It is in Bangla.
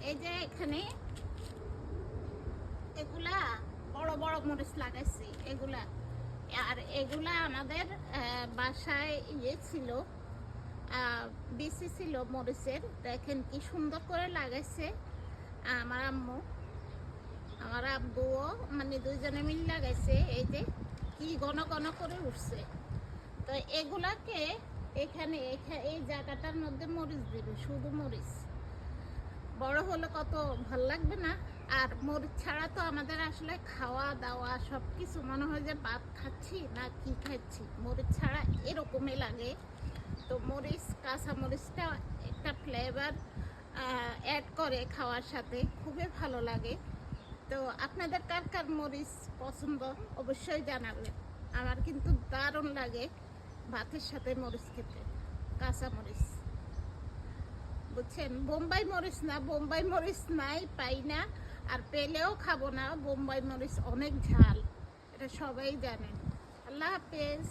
এই যে এখানে এগুলা বড় বড় মরিচ লাগাইছি এগুলা। আর এগুলা আমাদের বাসায় ইয়ে ছিল, বিসি ছিল মরিচের। দেখেন কি সুন্দর করে লাগাইছে আমার আম্মু, আমার আব্বুও, মানে দুইজনে মিল লাগাইছে। এই যে কি ঘন ঘন করে উঠছে। তো এগুলাকে এখানে এই জায়গাটার মধ্যে মরিচ দিবে, শুধু মরিচ। বড় হলে কত ভাল লাগবে না? আর মরিচ ছাড়া তো আমাদের আসলে খাওয়া দাওয়া সব কিছু মনে হয় যে ভাত খাচ্ছি না কি খাচ্ছি, মরিচ ছাড়া এরকমই লাগে। তো মরিচ, কাঁচা মরিচটা একটা ফ্লেভার অ্যাড করে খাওয়ার সাথে, খুবই ভালো লাগে। তো আপনাদের কার কার মরিচ পছন্দ অবশ্যই জানাবেন। আমার কিন্তু দারুণ লাগে ভাতের সাথে মরিচ খেতে, কাঁচা মরিচ, বুঝছেন? বোম্বাই মরিচ না, বোম্বাই মরিচ নাই, পাই না, আর পেলেও খাবো না। বোম্বাই মরিচ অনেক ঝাল, এটা সবাই জানেন। আল্লাহ হাফেজ।